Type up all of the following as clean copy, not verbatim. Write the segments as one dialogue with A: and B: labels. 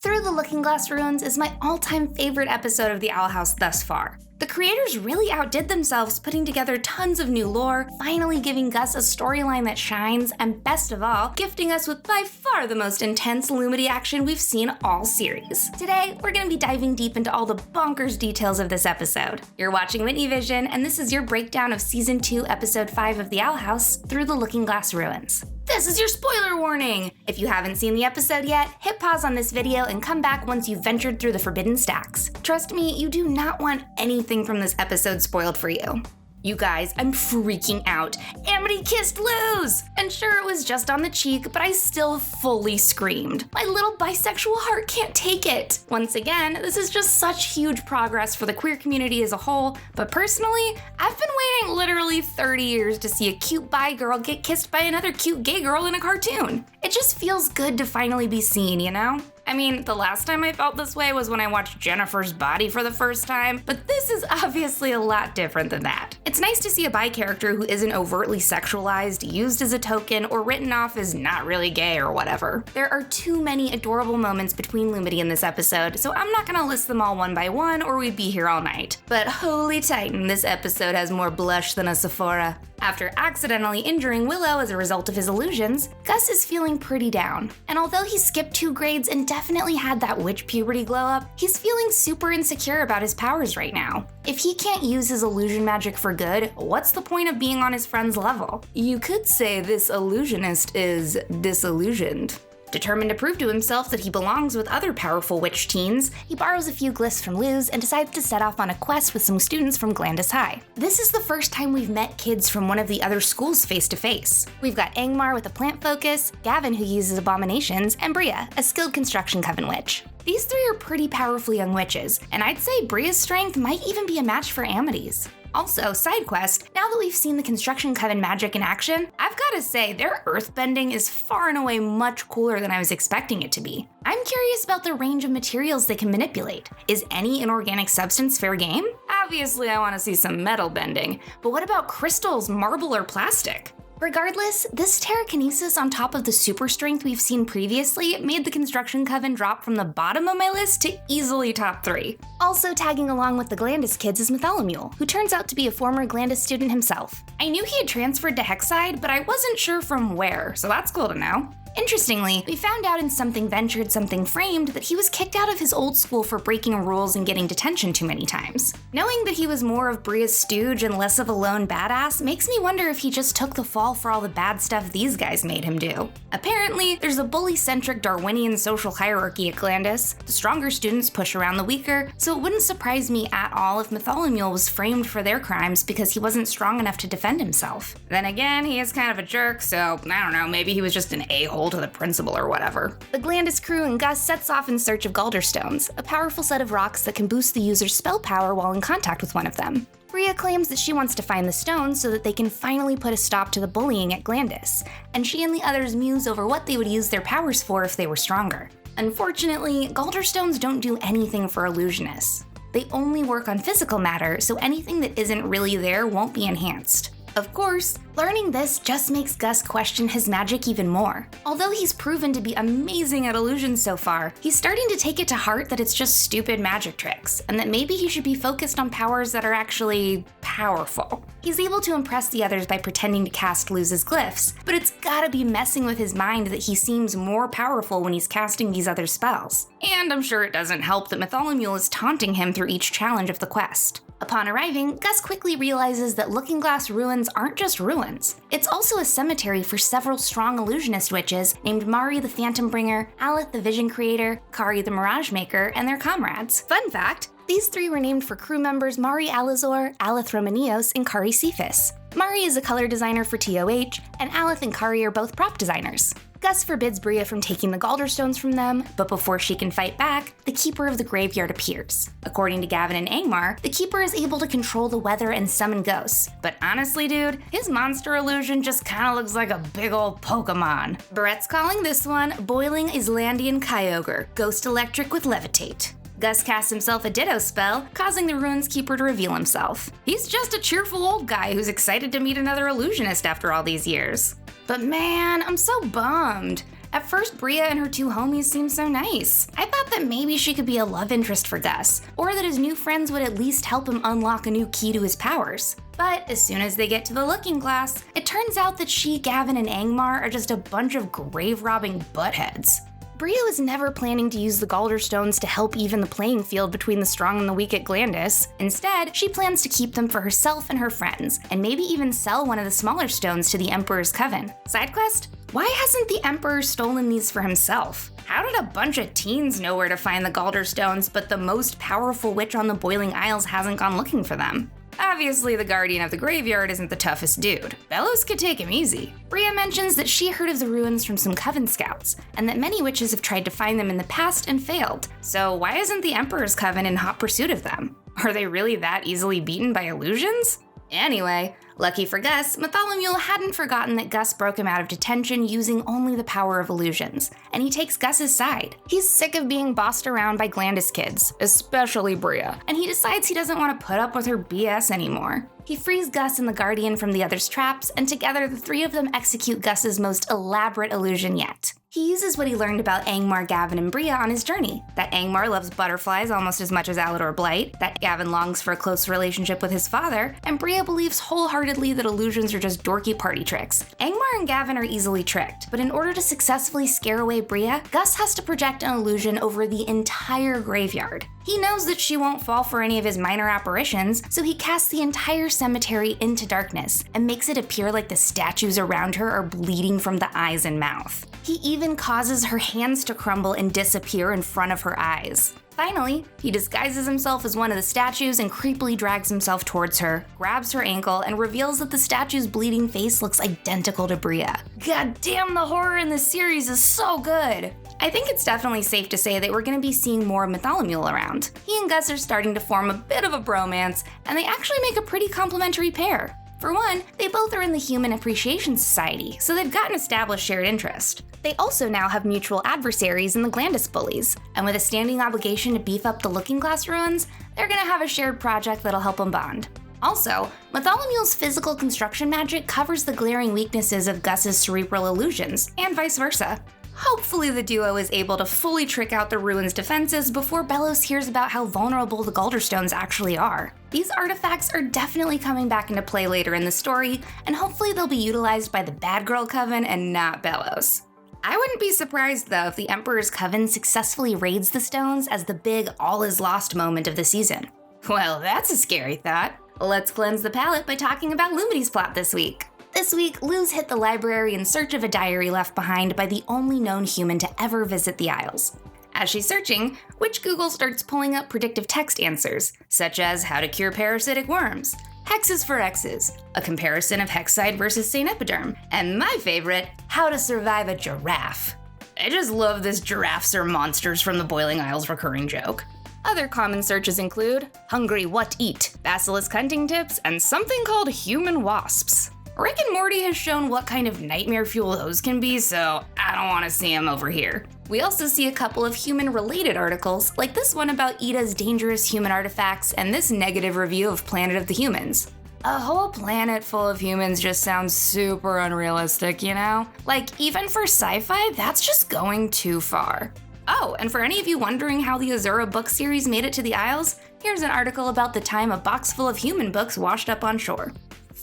A: Through the Looking Glass Ruins is my all-time favorite episode of the Owl House thus far. The creators really outdid themselves, putting together tons of new lore, finally giving Gus a storyline that shines, and best of all, gifting us with by far the most intense Lumity action we've seen all series. Today, we're gonna be diving deep into all the bonkers details of this episode. You're watching WhitneyVision, and this is your breakdown of Season 2, Episode 5 of the Owl House, Through the Looking Glass Ruins. This is your spoiler warning! If you haven't seen the episode yet, hit pause on this video and come back once you've ventured through the forbidden stacks. Trust me, you do not want anything from this episode spoiled for you. You guys, I'm freaking out. Amity kissed Luz! And sure, it was just on the cheek, but I still fully screamed. My little bisexual heart can't take it. Once again, this is just such huge progress for the queer community as a whole, but personally, I've been waiting literally 30 years to see a cute bi girl get kissed by another cute gay girl in a cartoon. It just feels good to finally be seen, you know? I mean, the last time I felt this way was when I watched Jennifer's Body for the first time, but this is obviously a lot different than that. It's nice to see a bi character who isn't overtly sexualized, used as a token, or written off as not really gay or whatever. There are too many adorable moments between Lumity in this episode, so I'm not gonna list them all one by one or we'd be here all night. But holy titan, this episode has more blush than a Sephora. After accidentally injuring Willow as a result of his illusions, Gus is feeling pretty down. And although he skipped 2 grades and definitely had that witch puberty glow up, he's feeling super insecure about his powers right now. If he can't use his illusion magic for good, what's the point of being on his friend's level? You could say this illusionist is disillusioned. Determined to prove to himself that he belongs with other powerful witch teens, he borrows a few glyphs from Luz and decides to set off on a quest with some students from Glandis High. This is the first time we've met kids from one of the other schools face to face. We've got Angmar with a plant focus, Gavin who uses abominations, and Bria, a skilled construction coven witch. These 3 are pretty powerful young witches, and I'd say Bria's strength might even be a match for Amity's. Also, side quest, now that we've seen the Construction Coven magic in action, I've gotta say their earthbending is far and away much cooler than I was expecting it to be. I'm curious about the range of materials they can manipulate. Is any inorganic substance fair game? Obviously I want to see some metal bending, but what about crystals, marble, or plastic? Regardless, this telekinesis on top of the super strength we've seen previously made the Construction Coven drop from the bottom of my list to easily top 3. Also tagging along with the Glandis kids is Mytholomule, who turns out to be a former Glandis student himself. I knew he had transferred to Hexside, but I wasn't sure from where, so that's cool to know. Interestingly, we found out in Something Ventured, Something Framed that he was kicked out of his old school for breaking rules and getting detention too many times. Knowing that he was more of Bria's stooge and less of a lone badass makes me wonder if he just took the fall for all the bad stuff these guys made him do. Apparently, there's a bully-centric Darwinian social hierarchy at Glandis. The stronger students push around the weaker, so it wouldn't surprise me at all if Mytholomule was framed for their crimes because he wasn't strong enough to defend himself. Then again, he is kind of a jerk, so I don't know, maybe he was just an a-hole to the principal or whatever. The Glandis crew and Gus sets off in search of Galderstones, a powerful set of rocks that can boost the user's spell power while in contact with one of them. Bria claims that she wants to find the stones so that they can finally put a stop to the bullying at Glandis, and she and the others muse over what they would use their powers for if they were stronger. Unfortunately, Galderstones don't do anything for illusionists. They only work on physical matter, so anything that isn't really there won't be enhanced. Of course, learning this just makes Gus question his magic even more. Although he's proven to be amazing at illusions so far, he's starting to take it to heart that it's just stupid magic tricks, and that maybe he should be focused on powers that are actually powerful. He's able to impress the others by pretending to cast Luz's glyphs, but it's gotta be messing with his mind that he seems more powerful when he's casting these other spells. And I'm sure it doesn't help that Mytholomule is taunting him through each challenge of the quest. Upon arriving, Gus quickly realizes that Looking Glass Ruins aren't just ruins. It's also a cemetery for several strong illusionist witches named Mari the Phantom Bringer, Aleth the Vision Creator, Kari the Mirage Maker, and their comrades. Fun fact, these 3 were named for crew members Mari Alizor, Aleth Romanios, and Kari Cephas. Mari is a color designer for TOH, and Aleth and Kari are both prop designers. Gus forbids Bria from taking the Galderstones from them, but before she can fight back, the Keeper of the Graveyard appears. According to Gavin and Angmar, the Keeper is able to control the weather and summon ghosts, but honestly dude, his monster illusion just kinda looks like a big ol' Pokemon. Brett's calling this one Boiling Islandian Kyogre, Ghost Electric with Levitate. Gus casts himself a Ditto spell, causing the Ruins Keeper to reveal himself. He's just a cheerful old guy who's excited to meet another illusionist after all these years. But man, I'm so bummed. At first, Bria and her two homies seemed so nice. I thought that maybe she could be a love interest for Gus, or that his new friends would at least help him unlock a new key to his powers. But as soon as they get to the looking glass, it turns out that she, Gavin, and Angmar are just a bunch of grave-robbing buttheads. Bria was never planning to use the Galderstones to help even the playing field between the strong and the weak at Glandis. Instead, she plans to keep them for herself and her friends, and maybe even sell one of the smaller stones to the Emperor's Coven. Side quest? Why hasn't the Emperor stolen these for himself? How did a bunch of teens know where to find the Galderstones, but the most powerful witch on the Boiling Isles hasn't gone looking for them? Obviously, the Guardian of the Graveyard isn't the toughest dude. Belos could take him easy. Bria mentions that she heard of the ruins from some Coven scouts, and that many witches have tried to find them in the past and failed. So why isn't the Emperor's Coven in hot pursuit of them? Are they really that easily beaten by illusions? Anyway, lucky for Gus, Bartholomew hadn't forgotten that Gus broke him out of detention using only the power of illusions, and he takes Gus's side. He's sick of being bossed around by Glandis kids, especially Bria, and he decides he doesn't want to put up with her BS anymore. He frees Gus and the Guardian from the other's traps, and together the three of them execute Gus's most elaborate illusion yet. He uses what he learned about Angmar, Gavin, and Bria on his journey. That Angmar loves butterflies almost as much as Alador Blight, that Gavin longs for a close relationship with his father, and Bria believes wholeheartedly that illusions are just dorky party tricks. Angmar and Gavin are easily tricked, but in order to successfully scare away Bria, Gus has to project an illusion over the entire graveyard. He knows that she won't fall for any of his minor apparitions, so he casts the entire cemetery into darkness and makes it appear like the statues around her are bleeding from the eyes and mouth. He even causes her hands to crumble and disappear in front of her eyes. Finally, he disguises himself as one of the statues and creepily drags himself towards her, grabs her ankle, and reveals that the statue's bleeding face looks identical to Bria. God damn, the horror in this series is so good! I think it's definitely safe to say that we're going to be seeing more of Bartholomew around. He and Gus are starting to form a bit of a bromance, and they actually make a pretty complementary pair. For one, they both are in the Human Appreciation Society, so they've got an established shared interest. They also now have mutual adversaries in the Glandis bullies, and with a standing obligation to beef up the Looking Glass ruins, they're gonna have a shared project that'll help them bond. Also, Bartholomew's physical construction magic covers the glaring weaknesses of Gus's cerebral illusions, and vice versa. Hopefully the duo is able to fully trick out the ruins' defenses before Belos hears about how vulnerable the Galderstones actually are. These artifacts are definitely coming back into play later in the story, and hopefully they'll be utilized by the Bad Girl Coven and not Belos. I wouldn't be surprised though if the Emperor's Coven successfully raids the stones as the big all is lost moment of the season. Well, that's a scary thought. Let's cleanse the palate by talking about Lumity's plot this week. This week, Luz hit the library in search of a diary left behind by the only known human to ever visit the Isles. As she's searching, Witch Google starts pulling up predictive text answers, such as how to cure parasitic worms, hexes for X's, a comparison of Hexside versus St. Epiderm, and my favorite, how to survive a giraffe. I just love this giraffes are monsters from the Boiling Isles recurring joke. Other common searches include hungry what eat, basilisk hunting tips, and something called human wasps. Rick and Morty has shown what kind of nightmare fuel those can be, so I don't want to see them over here. We also see a couple of human-related articles, like this one about Ida's dangerous human artifacts and this negative review of Planet of the Humans. A whole planet full of humans just sounds super unrealistic, you know? Like, even for sci-fi, that's just going too far. Oh, and for any of you wondering how the Azura book series made it to the Isles, here's an article about the time a box full of human books washed up on shore.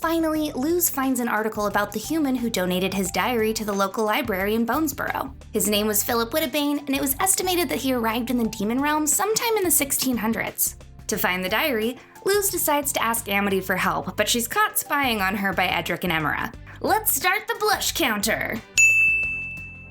A: Finally, Luz finds an article about the human who donated his diary to the local library in Bonesboro. His name was Philip Wittebane, and it was estimated that he arrived in the Demon Realm sometime in the 1600s. To find the diary, Luz decides to ask Amity for help, but she's caught spying on her by Edric and Emera. Let's start the blush counter!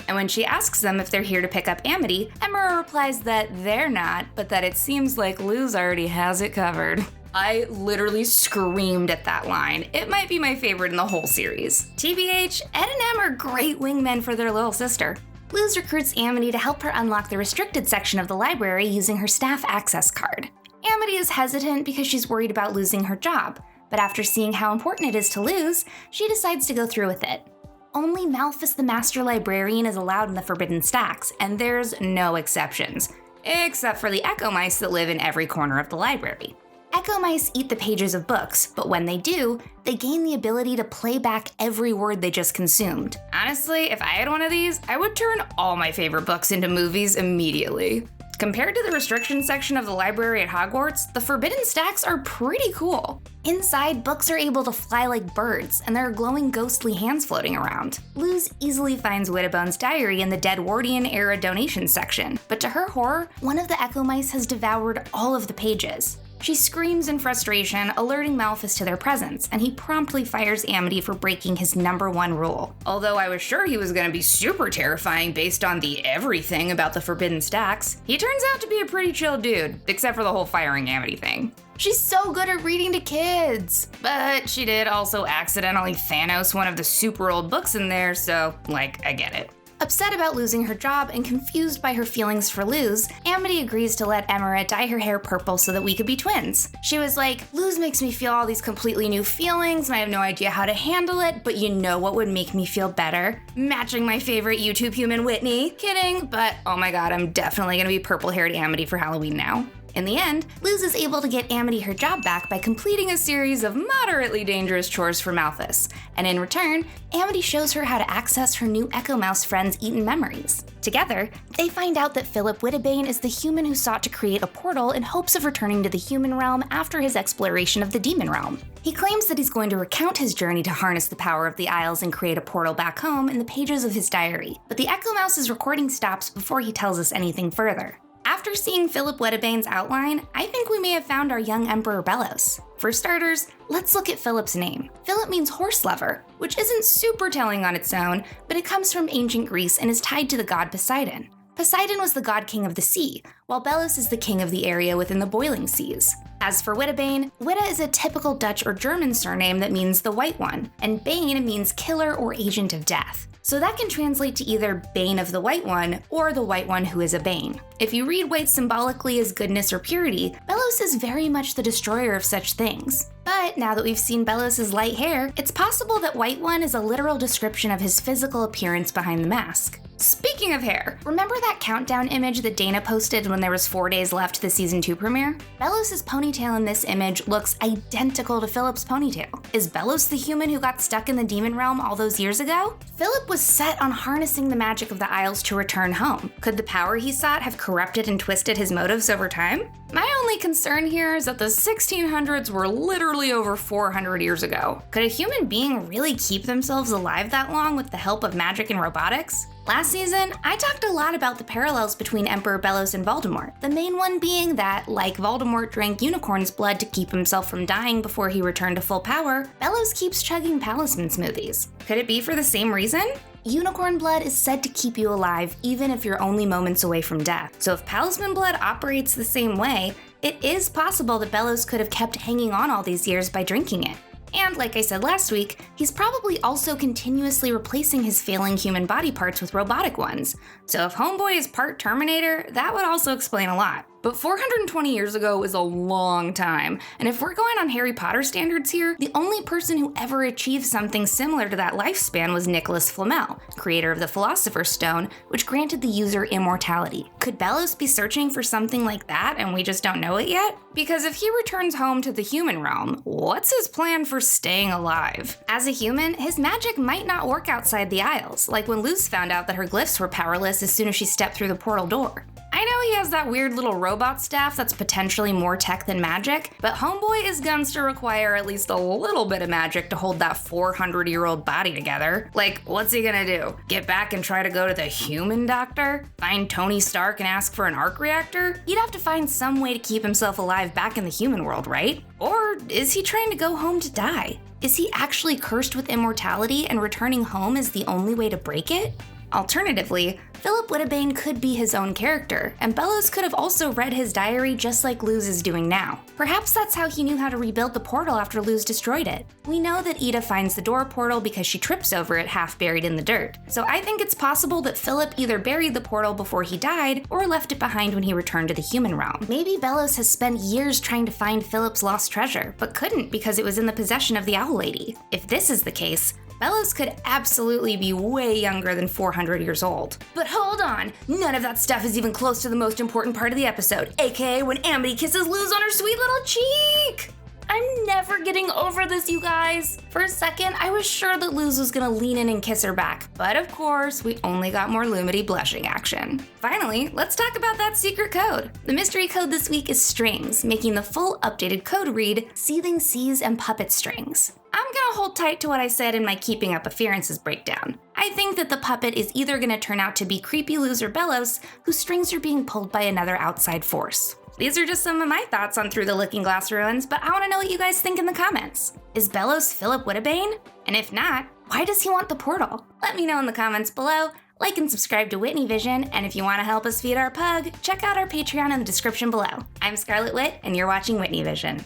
A: And when she asks them if they're here to pick up Amity, Emera replies that they're not, but that it seems like Luz already has it covered. I literally screamed at that line. It might be my favorite in the whole series. TBH, Ed and Em are great wingmen for their little sister. Luz recruits Amity to help her unlock the restricted section of the library using her staff access card. Amity is hesitant because she's worried about losing her job, but after seeing how important it is to Luz, she decides to go through with it. Only Malphus the Master Librarian is allowed in the Forbidden Stacks, and there's no exceptions, except for the Echo Mice that live in every corner of the library. Echo mice eat the pages of books, but when they do, they gain the ability to play back every word they just consumed. Honestly, if I had one of these, I would turn all my favorite books into movies immediately. Compared to the restriction section of the library at Hogwarts, the Forbidden Stacks are pretty cool. Inside, books are able to fly like birds, and there are glowing ghostly hands floating around. Luz easily finds Wittebone's diary in the Deadwardian-era donation section, but to her horror, one of the Echo mice has devoured all of the pages. She screams in frustration, alerting Malphus to their presence, and he promptly fires Amity for breaking his #1 rule. Although I was sure he was going to be super terrifying based on the everything about the Forbidden Stacks, he turns out to be a pretty chill dude, except for the whole firing Amity thing. She's so good at reading to kids! But she did also accidentally Thanos one of the super old books in there, so, I get it. Upset about losing her job and confused by her feelings for Luz, Amity agrees to let Emera dye her hair purple so that we could be twins. She was like, Luz makes me feel all these completely new feelings and I have no idea how to handle it, but you know what would make me feel better? Matching my favorite YouTube human Whitney. Kidding, but oh my god, I'm definitely gonna be purple-haired Amity for Halloween now. In the end, Luz is able to get Amity her job back by completing a series of moderately dangerous chores for Malphus, and in return, Amity shows her how to access her new Echo Mouse friend's eaten memories. Together, they find out that Philip Wittebane is the human who sought to create a portal in hopes of returning to the human realm after his exploration of the demon realm. He claims that he's going to recount his journey to harness the power of the Isles and create a portal back home in the pages of his diary, but the Echo Mouse's recording stops before he tells us anything further. After seeing Philip Wittebane's outline, I think we may have found our young Emperor Belos. For starters, let's look at Philip's name. Philip means horse lover, which isn't super telling on its own, but it comes from ancient Greece and is tied to the god Poseidon. Poseidon was the god king of the sea, while Belos is the king of the area within the boiling seas. As for Wittebane, Witte is a typical Dutch or German surname that means the white one, and Bane means killer or agent of death. So that can translate to either Bane of the White One or the White One who is a Bane. If you read white symbolically as goodness or purity, Belos is very much the destroyer of such things. But now that we've seen Belos' light hair, it's possible that White One is a literal description of his physical appearance behind the mask. Speaking of hair, remember that countdown image that Dana posted when there was 4 days left to the season 2 premiere? Belos' ponytail in this image looks identical to Philip's ponytail. Is Belos the human who got stuck in the demon realm all those years ago? Philip was set on harnessing the magic of the Isles to return home. Could the power he sought have corrupted and twisted his motives over time? My only concern here is that the 1600s were literally over 400 years ago. Could a human being really keep themselves alive that long with the help of magic and robotics? Last season, I talked a lot about the parallels between Emperor Belos and Voldemort, the main one being that, like Voldemort drank unicorn's blood to keep himself from dying before he returned to full power, Belos keeps chugging Palisman smoothies. Could it be for the same reason? Unicorn blood is said to keep you alive even if you're only moments away from death, so if Palisman blood operates the same way, it is possible that Belos could have kept hanging on all these years by drinking it. And like I said last week, he's probably also continuously replacing his failing human body parts with robotic ones. So if Homeboy is part Terminator, that would also explain a lot. But 420 years ago is a long time, and if we're going on Harry Potter standards here, the only person who ever achieved something similar to that lifespan was Nicholas Flamel, creator of the Philosopher's Stone, which granted the user immortality. Could Belos be searching for something like that and we just don't know it yet? Because if he returns home to the human realm, what's his plan for staying alive? As a human, his magic might not work outside the Isles, like when Luz found out that her glyphs were powerless as soon as she stepped through the portal door. I know he has that weird little robot staff that's potentially more tech than magic, but Homeboy is going to require at least a little bit of magic to hold that 400-year-old body together. Like, what's he gonna do? Get back and try to go to the human doctor? Find Tony Stark and ask for an arc reactor? He'd have to find some way to keep himself alive back in the human world, right? Or is he trying to go home to die? Is he actually cursed with immortality and returning home is the only way to break it? Alternatively, Philip Wittebane could be his own character, and Belos could have also read his diary just like Luz is doing now. Perhaps that's how he knew how to rebuild the portal after Luz destroyed it. We know that Ida finds the door portal because she trips over it half buried in the dirt, so I think it's possible that Philip either buried the portal before he died or left it behind when he returned to the human realm. Maybe Belos has spent years trying to find Philip's lost treasure, but couldn't because it was in the possession of the Owl Lady. If this is the case, Belos could absolutely be way younger than 400 years old. But hold on, none of that stuff is even close to the most important part of the episode, aka when Amity kisses Luz on her sweet little cheek! I'm never getting over this, you guys. For a second, I was sure that Luz was gonna lean in and kiss her back, but of course, we only got more Lumity blushing action. Finally, let's talk about that secret code. The mystery code this week is strings, making the full updated code read Seething Seas and Puppet Strings. I'm gonna hold tight to what I said in my Keeping Up Appearances breakdown. I think that the puppet is either gonna turn out to be creepy Luz or Belos, whose strings are being pulled by another outside force. These are just some of my thoughts on Through the Looking Glass ruins, but I want to know what you guys think in the comments. Is Belos Philip Wittebane? And if not, why does he want the portal? Let me know in the comments below. Like and subscribe to WhitneyVision, and if you want to help us feed our pug, check out our Patreon in the description below. I'm Scarlet Wit, and you're watching WhitneyVision.